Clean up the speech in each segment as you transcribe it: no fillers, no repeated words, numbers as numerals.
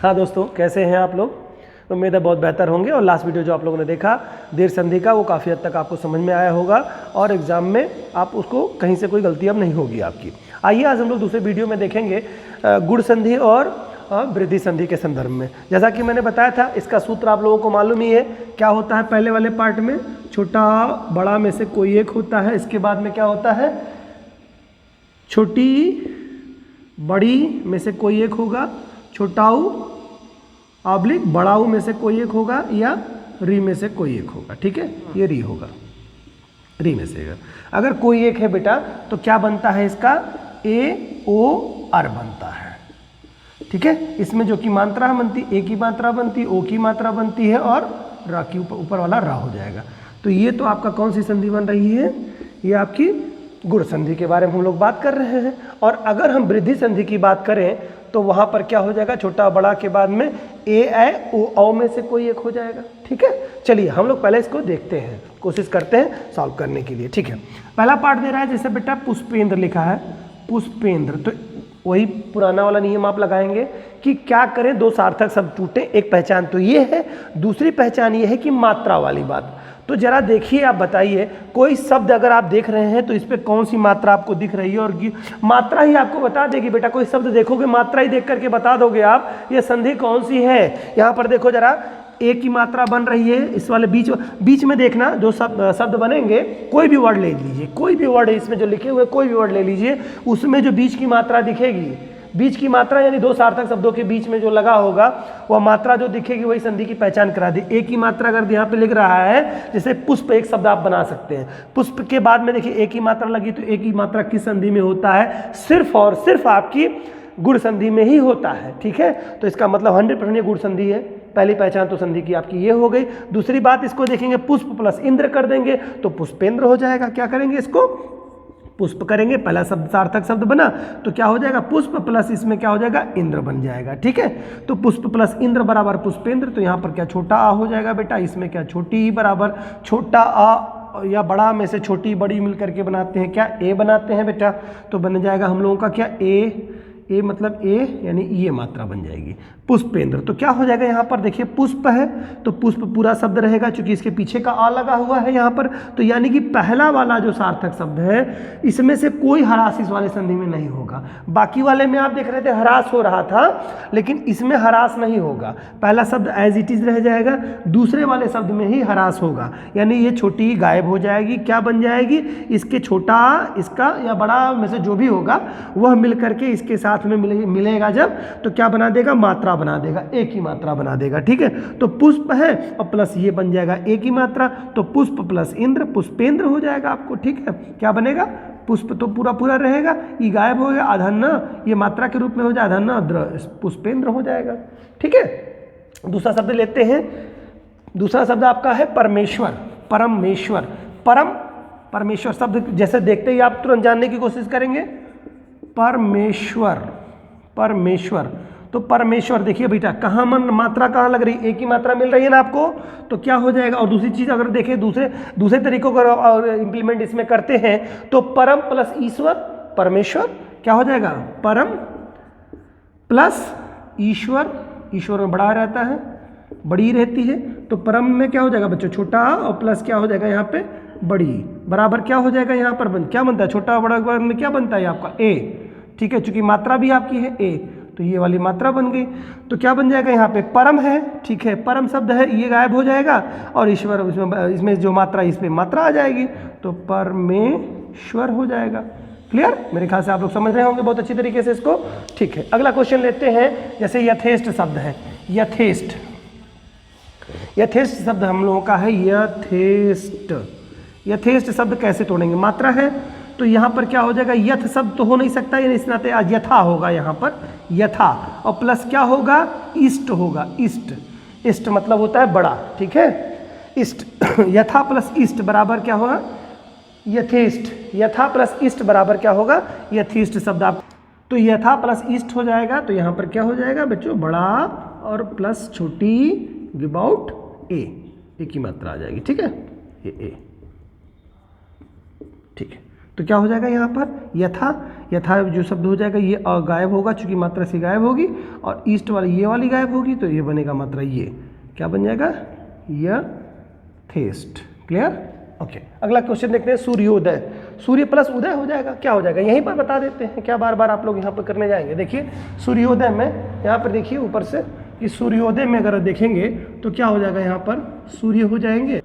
हाँ दोस्तों, कैसे हैं आप लोग? उम्मीद है बहुत बेहतर होंगे। और लास्ट वीडियो जो आप लोगों ने देखा देर संधि का, वो काफ़ी हद तक आपको समझ में आया होगा और एग्जाम में आप उसको कहीं से कोई गलती अब नहीं होगी आपकी। आइए आज हम लोग दूसरे वीडियो में देखेंगे गुण संधि और वृद्धि संधि के संदर्भ में। जैसा कि मैंने बताया था, इसका सूत्र आप लोगों को मालूम ही है। क्या होता है पहले वाले पार्ट में? छोटा बड़ा में से कोई एक होता है। इसके बाद में क्या होता है? छोटी बड़ी में से कोई एक होगा, छोटाऊ ऑब्लिक बड़ाऊ में से कोई एक होगा, या री में से कोई एक होगा। ठीक है, ये री होगा, री में से अगर कोई एक है बेटा तो क्या बनता है इसका? ए ओ आर बनता है। ठीक है, इसमें जो की मात्रा बनती, ए की मात्रा बनती, ओ की मात्रा बनती है और रा की ऊपर वाला रा हो जाएगा। तो ये तो आपका कौन सी संधि बन रही है? ये आपकी गुण संधि के बारे में हम लोग बात कर रहे हैं। और अगर हम वृद्धि संधि की बात करें तो वहां पर क्या हो जाएगा? छोटा बड़ा के बाद में ए ऐ ओ औ में से कोई एक हो जाएगा। ठीक है, चलिए हम लोग पहले इसको देखते हैं, कोशिश करते हैं सॉल्व करने के लिए। ठीक है, पहला पार्ट दे रहा है, जैसे बेटा पुष्पेंद्र लिखा है, पुष्पेंद्र। तो वही पुराना वाला नियम आप लगाएंगे कि क्या करें, दो सार्थक शब्द टूटे। एक पहचान तो ये है, दूसरी पहचान ये है कि मात्रा वाली बात। तो जरा देखिए, आप बताइए कोई शब्द अगर आप देख रहे हैं तो इस पे कौन सी मात्रा आपको दिख रही है, और मात्रा ही आपको बता देगी बेटा। कोई शब्द देखोगे, मात्रा ही देख करके बता दोगे आप ये संधि कौन सी है। यहाँ पर देखो जरा, ए की मात्रा बन रही है इस वाले बीच में देखना, जो शब्द बनेंगे, कोई भी वर्ड ले लीजिए, कोई भी वर्ड है इसमें जो लिखे हुए, कोई भी वर्ड ले लीजिए, उसमें जो बीच की मात्रा दिखेगी, बीच की मात्रा यानी दो सार्थक शब्दों के बीच में जो लगा होगा, वह मात्रा जो दिखेगी वही संधि की पहचान करा दी। ए की मात्रा अगर यहाँ पे लिख रहा है, जैसे पुष्प एक शब्द आप बना सकते हैं, पुष्प के बाद में देखिए ए की मात्रा लगी, तो ए की मात्रा किस संधि में होता है? सिर्फ और सिर्फ आपकी गुण संधि में ही होता है। ठीक है, तो इसका मतलब 100% ये गुण संधि है। पहली पहचान तो संधि की आपकी ये हो गई। दूसरी बात, इसको देखेंगे पुष्प प्लस इंद्र कर देंगे तो पुष्पेंद्र हो जाएगा। क्या करेंगे? इसको पुष्प करेंगे, पहला शब्द सार्थक शब्द बना तो क्या हो जाएगा? पुष्प प्लस इसमें क्या हो जाएगा? इंद्र बन जाएगा। ठीक है, तो पुष्प प्लस इंद्र बराबर पुष्पेंद्र। तो यहाँ पर क्या छोटा आ हो जाएगा बेटा, इसमें क्या छोटी ही बराबर छोटा आ, या बड़ा में से छोटी बड़ी मिलकर के बनाते हैं क्या? ए बनाते हैं बेटा। तो बन जाएगा हम लोगों का क्या? ए मतलब ए यानी ये मात्रा बन जाएगी पुष्पेंद्र। तो क्या हो जाएगा? यहाँ पर देखिए पुष्प है तो पुष्प पूरा शब्द रहेगा, क्योंकि इसके पीछे का आ लगा हुआ है यहाँ पर। तो यानी कि पहला वाला जो सार्थक शब्द है, इसमें से कोई ह्रास इस वाले संधि में नहीं होगा। बाकी वाले में आप देख रहे थे ह्रास हो रहा था, लेकिन इसमें ह्रास नहीं होगा। पहला शब्द एज इट इज रह जाएगा, दूसरे वाले शब्द में ही ह्रास होगा, यानी ये छोटी गायब हो जाएगी। क्या बन जाएगी? इसके छोटा, इसका या बड़ा में से जो भी होगा वह मिल करके इसके साथ में मिलेगा जब, तो क्या बना देगा? मात्रा बना देगा, एक ही मात्रा बना देगा। ठीक है, तो पुष्प है और प्लस ये बन जाएगा एक ही मात्रा, तो पुष्प प्लस इंद्र पुष्पेंद्र हो जाएगा आपको। ठीक है, क्या बनेगा? पुष्प तो पूरा पूरा रहेगा, ये गायब हो गया, अधन्न ये मात्रा के रूप में हो जाए, अधन्न पुष्पेंद्र हो जाएगा। ठीक है, दूसरा शब्द लेते हैं। दूसरा शब्द आपका है परमेश्वर, परमेश्वर। परमेश्वर शब्द जैसे देखते ही आप तुरंत जानने की कोशिश करेंगे, परमेश्वर, परमेश्वर। तो परमेश्वर देखिए बेटा, कहाँ मात्रा कहाँ लग रही? एक ही मात्रा मिल रही है ना आपको, तो क्या हो जाएगा? और दूसरी चीज अगर देखें, दूसरे तरीकों का इंप्लीमेंट इसमें करते हैं तो परम प्लस ईश्वर, परमेश्वर क्या हो जाएगा? परम प्लस ईश्वर, ईश्वर में बड़ा रहता है, बड़ी रहती है, तो परम में क्या हो जाएगा बच्चों? छोटा, और प्लस क्या हो जाएगा यहाँ पे? बड़ी, बराबर क्या हो जाएगा यहाँ पर? क्या बनता है? छोटा बड़ा में क्या बनता है आपका? ए। ठीक है, चूंकि मात्रा भी आपकी है ए, तो ये वाली मात्रा बन गई। तो क्या बन जाएगा यहाँ पे? परम है। ठीक है, परम शब्द है, ये गायब हो जाएगा, और ईश्वर इसमें जो मात्रा, इस पे मात्रा आ जाएगी, तो परमेश्वर हो जाएगा। क्लियर? मेरे ख्याल से आप लोग समझ रहे होंगे बहुत अच्छी तरीके से इसको। ठीक है, अगला क्वेश्चन लेते हैं। जैसे यथेष्ट शब्द है, यथेष्ट, यथेष्ट शब्द हम लोगों का है यथेष्ट। यथेष्ट शब्द कैसे तोड़ेंगे? मात्रा है तो यहाँ पर क्या हो जाएगा? यथ शब्द तो हो नहीं सकता, इस नाते यथा होगा यहाँ पर, यथा, और प्लस क्या होगा? इष्ट होगा, इष्ट। इष्ट मतलब होता है बड़ा। ठीक है, इष्ट यथा प्लस इष्ट बराबर क्या होगा? यथेष्ट। यथा प्लस इष्ट बराबर क्या होगा? यथेष्ट शब्द। आप तो यथा प्लस इष्ट हो जाएगा, तो यहाँ पर क्या हो जाएगा बच्चों? बड़ा और प्लस छोटी, अबाउट ए, एक ही मात्रा आ जाएगी। ठीक है, ये ए। ठीक है, तो क्या हो जाएगा यहाँ पर यथा, यथा जो शब्द हो जाएगा ये गायब होगा चूंकि मात्रा से गायब होगी, और ईस्ट वाली ये वाली गायब होगी तो ये बनेगा मात्रा ये, क्या बन जाएगा यथेस्ट। क्लियर? ओके, अगला क्वेश्चन देखते हैं सूर्योदय। सूर्य प्लस उदय हो जाएगा, क्या हो जाएगा यहीं पर बता देते हैं, क्या बार बार आप लोग यहाँ पर करने जाएंगे। देखिए सूर्योदय में यहाँ पर देखिए ऊपर से कि सूर्योदय में अगर देखेंगे तो क्या हो जाएगा, यहाँ पर सूर्य हो जाएंगे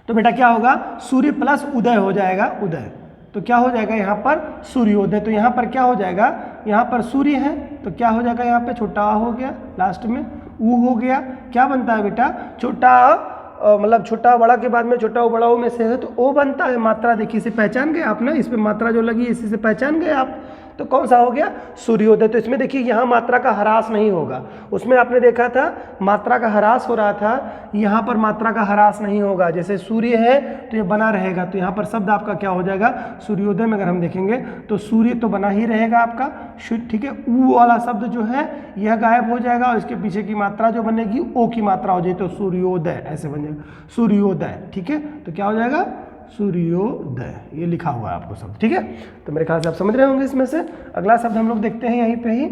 तो बेटा क्या होगा सूर्य प्लस उदय हो जाएगा उदय, तो क्या हो जाएगा यहाँ पर सूर्योदय। तो यहाँ पर क्या हो जाएगा, यहाँ पर सूर्य है तो क्या हो जाएगा यहाँ पे छोटा आ हो गया, लास्ट में ऊ हो गया, क्या बनता है बेटा छोटा मतलब छोटा बड़ा के बाद में छोटा बड़ा में से है तो ओ बनता है। मात्रा देखिए इसे पहचान गए आप ना, इस पे मात्रा जो लगी इसी से पहचान गए आप, तो कौन सा हो गया सूर्योदय। तो इसमें देखिए यहाँ मात्रा का ह्रास नहीं होगा, उसमें आपने देखा था मात्रा का ह्रास हो रहा था, यहाँ पर मात्रा का ह्रास नहीं होगा। जैसे सूर्य है तो ये बना रहेगा, तो यहाँ पर शब्द आपका क्या हो जाएगा सूर्योदय में अगर हम देखेंगे तो सूर्य तो बना ही रहेगा आपका, ठीक है। ऊ वाला शब्द जो है यह गायब हो जाएगा और इसके पीछे की मात्रा जो बनेगी ओ की मात्रा हो जाए तो सूर्योदय ऐसे बन जाएगा सूर्योदय, ठीक है। तो क्या हो जाएगा सूर्योदय, ये लिखा हुआ है आपको शब्द, ठीक है। तो मेरे ख्याल से आप समझ रहे होंगे इसमें से। अगला शब्द हम लोग देखते हैं यहीं पे ही,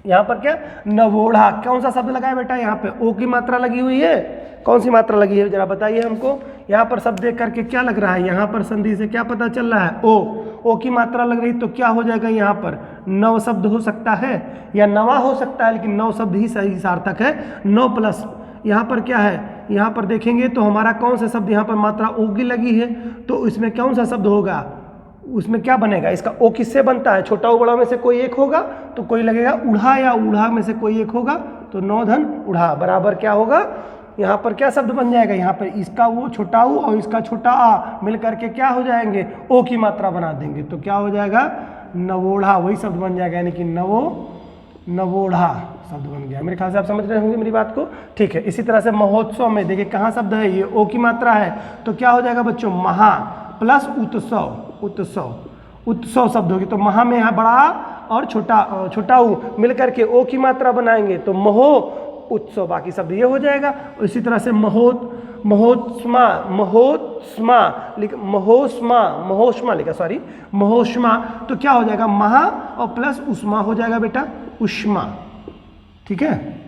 यहाँ पर क्या नवोढ़ा, कौन सा शब्द लगा है बेटा यहाँ पे ओ की मात्रा लगी हुई है, कौन सी मात्रा लगी है जरा बताइए हमको। यहाँ पर शब्द देख करके क्या लग रहा है, यहाँ पर संधि से क्या पता चल रहा है ओ की मात्रा लग रही, तो क्या हो जाएगा यहाँ पर नव शब्द हो सकता है या नवा हो सकता है, लेकिन नव शब्द ही सही सार्थक है। 9 प्लस यहाँ पर क्या है, यहाँ पर देखेंगे तो हमारा कौन सा शब्द यहाँ पर मात्रा ओ की लगी है, तो इसमें कौन सा शब्द होगा, उसमें क्या बनेगा, इसका ओ किससे बनता है, छोटा बड़ा में से कोई एक होगा तो कोई लगेगा उढ़ा, या उढ़ा में से कोई एक होगा तो 9 धन उढ़ा बराबर क्या होगा, यहाँ पर क्या शब्द बन जाएगा, यहाँ पर इसका वो छोटा ऊ और इसका छोटा आ मिल करके क्या हो जाएंगे ओ की मात्रा बना देंगे, तो क्या हो जाएगा नवोढ़ा, वही शब्द बन जाएगा, यानी कि नवोढ़ा शब्द बन गया। मेरे ख्याल से आप समझ रहे होंगे मेरी बात को, ठीक है। इसी तरह से महोत्सव में देखिए कहाँ शब्द है, ये ओ की मात्रा है, तो क्या हो जाएगा बच्चों महा प्लस उत्सव शब्द होगी, तो महा में यहाँ बड़ा और छोटा ऊ मिल करके ओ की मात्रा बनाएंगे तो महो उत्सव, बाकी शब्द ये हो जाएगा। इसी तरह से महोष्मा, तो क्या हो जाएगा महा और प्लस उष्मा हो जाएगा बेटा उष्मा, ठीक है।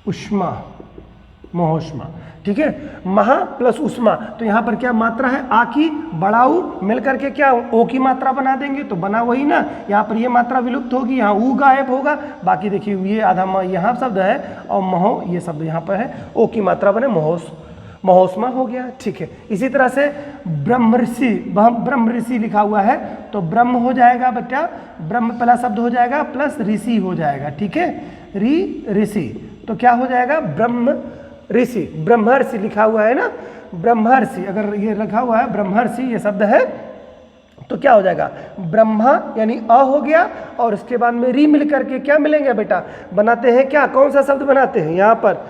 उष्मा महोष्मा, ठीक है। महा प्लस उष्मा, तो यहाँ पर क्या मात्रा है आ की, बड़ाऊ मिलकर के क्या ओ की मात्रा बना देंगे तो बना वही ना, यहाँ पर ये मात्रा विलुप्त होगी, यहाँ ऊ गायब होगा, बाकी देखिए ये आधा म यहाँ शब्द है और महो ये शब्द यहाँ पर है, ओ की मात्रा बने महोष्मा हो गया, ठीक है। इसी तरह से ब्रह्म ऋषि लिखा हुआ है तो ब्रह्म हो जाएगा बेटा, ब्रह्म पहला शब्द हो जाएगा प्लस ऋषि हो जाएगा, ठीक है। ऋषि तो क्या हो जाएगा ब्रह्म ऋषि, ब्रह्मर्षि लिखा हुआ है ना, ब्रह्मर्षि अगर ये लिखा हुआ है ब्रह्मर्षि ये शब्द है तो क्या हो जाएगा ब्रह्मा यानी अ हो गया और उसके बाद में री मिल करके क्या मिलेंगे बेटा, बनाते हैं क्या, कौन सा शब्द बनाते हैं यहाँ पर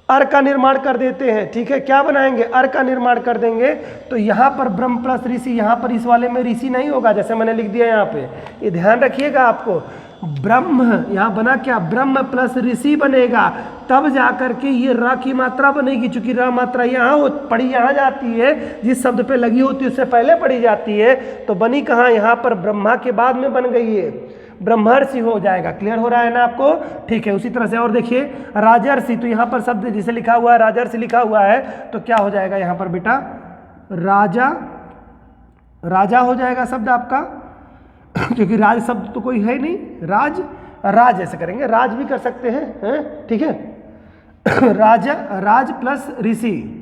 अर का निर्माण कर देते हैं, ठीक है। क्या बनाएंगे अर का निर्माण कर देंगे, तो यहाँ पर ब्रह्म प्लस ऋषि, यहाँ पर इस वाले में ऋषि नहीं होगा जैसे मैंने लिख दिया यहाँ पे, ये ध्यान रखिएगा आपको। ब्रह्म यहाँ बना क्या ब्रह्म प्लस ऋषि बनेगा, तब जाकर के ये र की मात्रा बनेगी, चूंकि र मात्रा यहाँ पढ़ी यहाँ जाती है, जिस शब्द पे लगी होती है उससे पहले पढ़ी जाती है, तो बनी कहाँ यहाँ पर ब्रह्मा के बाद में बन गई है, ब्रह्मर्षि हो जाएगा। क्लियर हो रहा है ना आपको, ठीक है। उसी तरह से और देखिए राजर्षि, तो यहाँ पर शब्द जिसे लिखा हुआ है राजर्षि लिखा हुआ है तो क्या हो जाएगा यहाँ पर बेटा राजा हो जाएगा शब्द आपका, क्योंकि राज शब्द तो कोई है नहीं, राज ऐसे करेंगे, राज भी कर सकते हैं, ठीक है। राज प्लस ऋषि,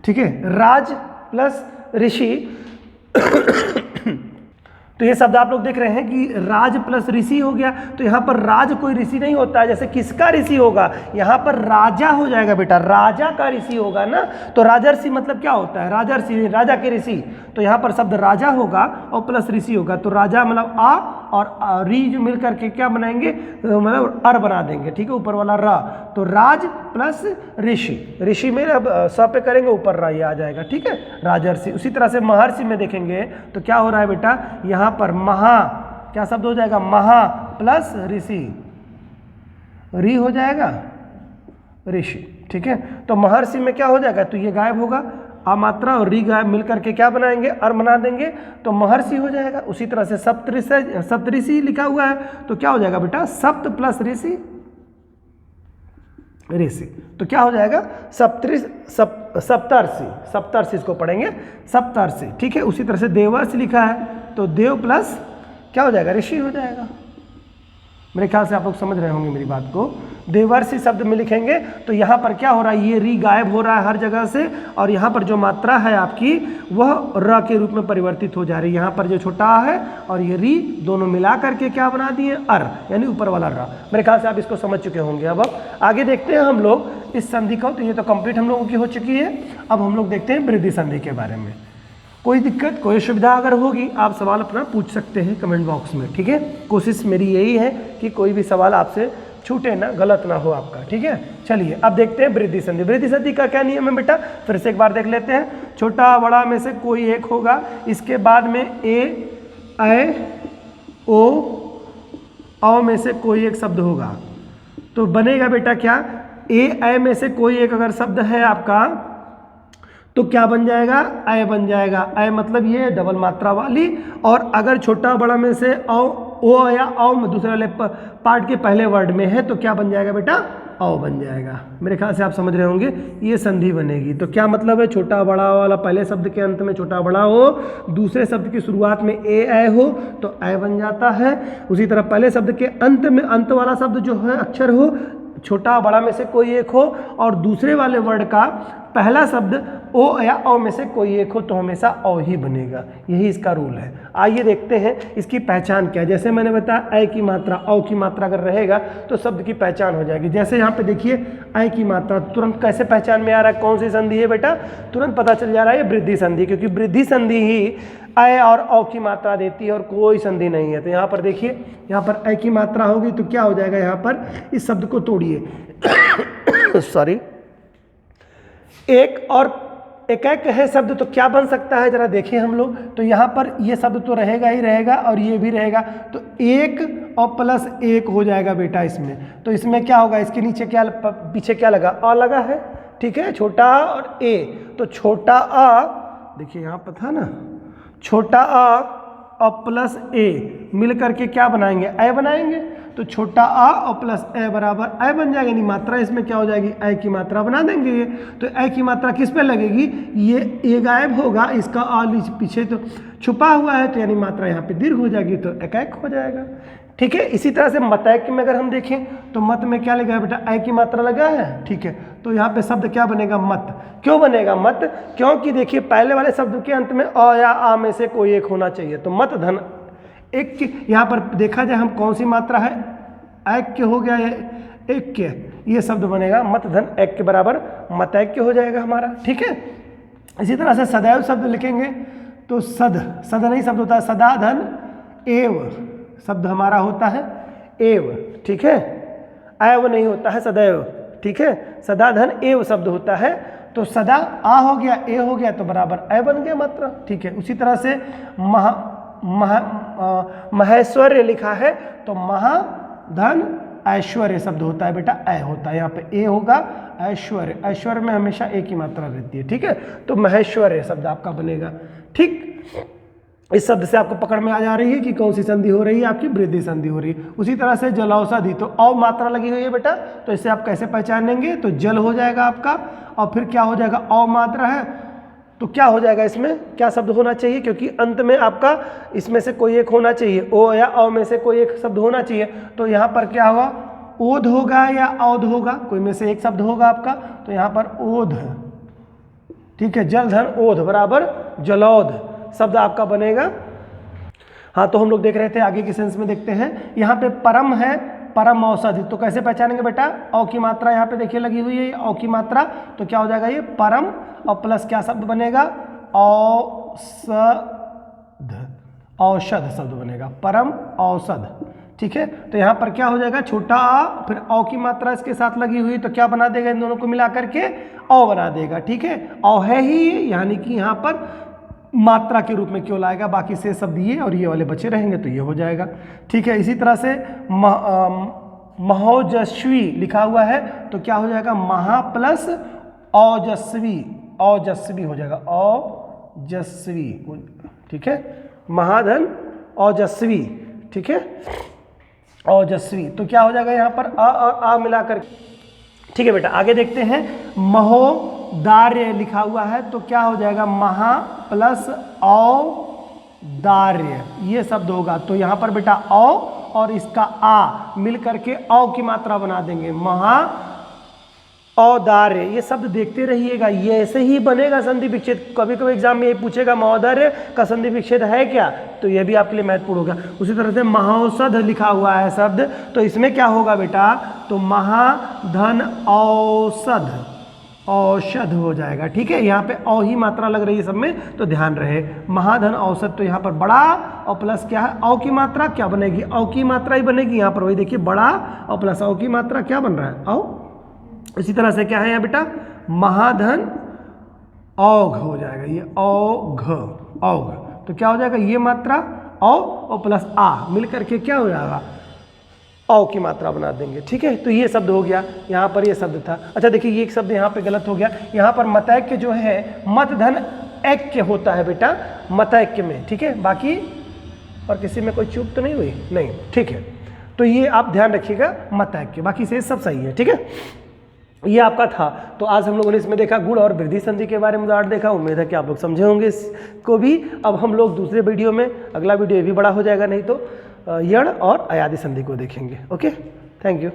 ठीक है, राज प्लस ऋषि। तो ये शब्द आप लोग देख रहे हैं कि राज प्लस ऋषि हो गया, तो यहाँ पर राज कोई ऋषि नहीं होता है, जैसे किसका ऋषि होगा, यहाँ पर राजा हो जाएगा बेटा, राजा का ऋषि होगा ना, तो राजर्षि मतलब क्या होता है राजर्षि, राजा के ऋषि, तो यहाँ पर शब्द राजा होगा और प्लस ऋषि होगा, तो राजा मतलब आ और री जो मिल करके क्या बनाएंगे मतलब अर बना देंगे, ठीक है, ऊपर वाला रा, तो राज प्लस ऋषि में अब स पे करेंगे ऊपर रा ये आ जाएगा, ठीक है, राजर्षि। उसी तरह से महर्षि में देखेंगे तो क्या हो रहा है बेटा, यहाँ पर महा क्या शब्द हो जाएगा महा प्लस ऋषि, री हो जाएगा ऋषि, ठीक है। तो महर्षि में क्या हो जाएगा, तो ये गायब होगा, आ मात्रा और री गायब मिलकर के क्या बनाएंगे, अर बना देंगे, तो महर्षि हो जाएगा। उसी तरह से सप्तऋषि लिखा हुआ है तो क्या हो जाएगा बेटा, सप्त प्लस ऋषि, ऋषि, तो क्या हो जाएगा सप्तर्षि, सप्तर्षि इसको पढ़ेंगे सप्तर्षि, ठीक है। उसी तरह से देवर्षि लिखा है तो देव प्लस क्या हो जाएगा, ऋषि हो जाएगा। मेरे ख्याल से आप लोग समझ रहे होंगे मेरी बात को। देवर्षि शब्द में लिखेंगे तो यहाँ पर क्या हो रहा है, ये री गायब हो रहा है हर जगह से, और यहाँ पर जो मात्रा है आपकी वह र के रूप में परिवर्तित हो जा रही है। यहाँ पर जो छोटा आ है और ये री दोनों मिला करके क्या बना दिए, अर, यानी ऊपर वाला र। मेरे ख्याल से आप इसको समझ चुके होंगे। अब आगे देखते हैं हम लोग इस संधि को, तो ये तो कंप्लीट हम लोगों की हो चुकी है। अब हम लोग देखते हैं वृद्धि संधि के बारे में। कोई दिक्कत, कोई सुविधा अगर होगी आप सवाल अपना पूछ सकते हैं कमेंट बॉक्स में, ठीक है। कोशिश मेरी यही है कि कोई भी सवाल आपसे छूटे ना, गलत ना हो आपका, ठीक है। चलिए अब देखते हैं वृद्धि संधि। वृद्धि संधि का क्या नियम है बेटा, फिर से एक बार देख लेते हैं। छोटा बड़ा में से कोई एक होगा, इसके बाद में ए ऐ ओ में से कोई एक शब्द होगा, तो बनेगा बेटा क्या, ए ऐ में से कोई एक अगर शब्द है आपका तो क्या बन जाएगा, ऐ बन जाएगा। ऐ मतलब ये डबल मात्रा वाली, और अगर छोटा बड़ा में से ओ या औ में दूसरे वाले पार्ट के पहले वर्ड में है तो क्या बन जाएगा बेटा, औ बन जाएगा। मेरे ख्याल से आप समझ रहे होंगे, ये संधि बनेगी। तो क्या मतलब है, छोटा बड़ा वाला पहले शब्द के अंत में छोटा बड़ा हो, दूसरे शब्द की शुरुआत में ए ऐ हो तो ऐ बन जाता है। उसी तरह पहले शब्द के अंत में अंत वाला शब्द जो है अक्षर हो, छोटा बड़ा में से कोई एक हो, और दूसरे वाले वर्ड का पहला शब्द ओ या औ में से कोई एक हो तो हमेशा औ ही बनेगा। यही इसका रूल है। आइए देखते हैं इसकी पहचान क्या है। जैसे मैंने बताया ऐ की मात्रा औ की मात्रा अगर रहेगा तो शब्द की पहचान हो जाएगी। जैसे यहाँ पे देखिए ऐ की मात्रा, तुरंत कैसे पहचान में आ रहा है कौन सी संधि है बेटा, तुरंत पता चल जा रहा है ये वृद्धि संधि, क्योंकि वृद्धि संधि ही ऐ और औ की मात्रा देती है और कोई संधि नहीं है। तो यहाँ पर देखिए, यहाँ पर ऐ की मात्रा होगी तो क्या हो जाएगा, यहाँ पर इस शब्द को तोड़िए सॉरी, एक और एक है शब्द तो क्या बन सकता है, जरा देखें हम लोग। तो यहाँ पर ये शब्द तो रहेगा ही रहेगा और ये भी रहेगा, तो एक और प्लस एक हो जाएगा बेटा इसमें। तो इसमें क्या होगा, इसके नीचे क्या पीछे क्या लगा, अ लगा है, ठीक है, छोटा आ और ए। तो छोटा आ, देखिए यहाँ पर था ना, छोटा आ और प्लस ए मिल करके क्या बनाएंगे, ऐ बनाएंगे। तो छोटा आ और प्लस ए बराबर ऐ बन जाएगा, यानी मात्रा इसमें क्या हो जाएगी, ऐ की मात्रा बना देंगे ये। तो ऐ की मात्रा किस पे लगेगी, ये गायब होगा, इसका आ पीछे तो छुपा हुआ है, तो यानी मात्रा यहाँ पे दीर्घ हो जाएगी, तो एक हो जाएगा, ठीक है। इसी तरह से मतैक्य में अगर हम देखें तो मत में क्या लगा है बेटा, ऐ की मात्रा लगा है, ठीक है। तो यहाँ पे शब्द क्या बनेगा, मत। क्यों बनेगा मत, क्योंकि देखिए पहले वाले शब्द के अंत में अ या आ में से कोई एक होना चाहिए। तो मत धन एक के, यहाँ पर देखा जाए हम कौन सी मात्रा है, ऐक्य हो गया या ऐक्य, ये शब्द बनेगा मत धन एक के बराबर मतैक्य हो जाएगा हमारा, ठीक है। इसी तरह से सदैव शब्द लिखेंगे तो सद नहीं शब्द होता है, सदा धन एव शब्द हमारा होता है एव, ठीक है, ऐव नहीं होता है सदैव, ठीक है, सदा धन एव शब्द होता है। तो सदा आ हो गया, ए हो गया तो बराबर ऐ बन गया मात्रा, ठीक है। उसी तरह से महेश्वर्य लिखा है तो महाधन ऐश्वर्य शब्द होता है बेटा, ऐ होता है, यहाँ पे ए होगा ऐश्वर्य, ऐश्वर्य में हमेशा ए की मात्रा रहती है, ठीक है। तो महेश्वर्य शब्द आपका बनेगा, ठीक। इस शब्द से आपको पकड़ में आ जा रही है कि कौन सी संधि हो रही है, आपकी वृद्धि संधि हो रही है। उसी तरह से जलौषधि, तो औ मात्रा लगी हुई है बेटा, तो इसे आप कैसे पहचानेंगे, तो जल हो जाएगा आपका, और फिर क्या हो जाएगा, औ मात्रा है तो क्या हो जाएगा, इसमें क्या शब्द होना चाहिए, क्योंकि अंत में आपका इसमें से कोई एक होना चाहिए, ओ या औ में से कोई एक शब्द होना चाहिए। तो यहाँ पर क्या होगा, ओध होगा या औध होगा, कोई में से एक शब्द होगा आपका, तो यहाँ पर ओध, ठीक है, जल धन ओध बराबर जलौध शब्द आपका बनेगा। हाँ, तो हम लोग देख रहे थे, आगे के सेंस में देखते हैं। यहाँ पे परम है, परम औषधि, तो कैसे पहचानेंगे बेटा, औ की मात्रा यहाँ पे देखिए लगी हुई है, औ की मात्रा, तो क्या हो जाएगा, ये परम और प्लस क्या शब्द बनेगा, औषध, औषध शब्द बनेगा, परम औषध, ठीक है। तो यहाँ पर क्या हो जाएगा, छोटा आ फिर औ की मात्रा इसके साथ लगी हुई, तो क्या बना देगा, इन दोनों को मिला करके औ बना देगा, ठीक है। औ है ही, यानी कि यहाँ पर मात्रा के रूप में क्यों लाएगा, बाकी से शब्द ये और ये वाले बचे रहेंगे तो ये हो जाएगा। ठीक है, इसी तरह से महोजस्वी लिखा हुआ है तो क्या हो जाएगा, महा प्लस ओजस्वी, ओजस्वी हो जाएगा, ओजस्वी। ठीक है, महाधन ओजस्वी। ठीक है, ओजस्वी तो क्या हो जाएगा यहाँ पर अ और आ मिलाकर। ठीक है बेटा, आगे देखते हैं। महोदार्य लिखा हुआ है तो क्या हो जाएगा, महा प्लस औदार्य, ये शब्द होगा। तो यहाँ पर बेटा औ और इसका आ मिल करके औ की मात्रा बना देंगे, महा औदार्य। ये शब्द देखते रहिएगा, ये ऐसे ही बनेगा संधि विच्छेद। कभी कभी एग्जाम में ये पूछेगा महोदार्य का संधि विच्छेद है क्या, तो ये भी आपके लिए महत्वपूर्ण होगा। उसी तरह से महौषध लिखा हुआ है शब्द, तो इसमें क्या होगा बेटा, तो महाधन औषध, औषध हो जाएगा। ठीक है, यहाँ पे औ ही मात्रा लग रही है सब में, तो ध्यान रहे। महाधन औषध, तो यहाँ पर बड़ा और प्लस क्या है, औ की मात्रा क्या बनेगी, औ की मात्रा ही बनेगी। यहाँ पर वही देखिए, बड़ा और प्लस औ की मात्रा क्या बन रहा है, औ। इसी तरह से क्या है यहाँ बेटा, महाधन औघ हो जाएगा, ये औघ, औघ। तो क्या हो जाएगा, ये मात्रा औ और प्लस आ मिल करके क्या हो जाएगा, औ की मात्रा बना देंगे। ठीक है, तो ये शब्द हो गया, यहाँ पर ये शब्द था। अच्छा देखिए, ये एक शब्द यहाँ पे गलत हो गया, यहाँ पर मतैक्य जो है मत धन ऐक्य होता है बेटा, मतैक्य में। ठीक है, बाकी और किसी में कोई चूक तो नहीं हुई, नहीं। ठीक है, तो ये आप ध्यान रखिएगा, मतैक्य, बाकी से सब सही है। ठीक है, ये आपका था। तो आज हम लोगों ने इसमें देखा गुण और वृद्धि संधि के बारे में उदाहरण देखा। उम्मीद है कि आप लोग समझे होंगे इसको भी। अब हम लोग दूसरे वीडियो में, अगला वीडियो ये भी बड़ा हो जाएगा, नहीं तो यण और अयादि संधि को देखेंगे। Okay, thank you.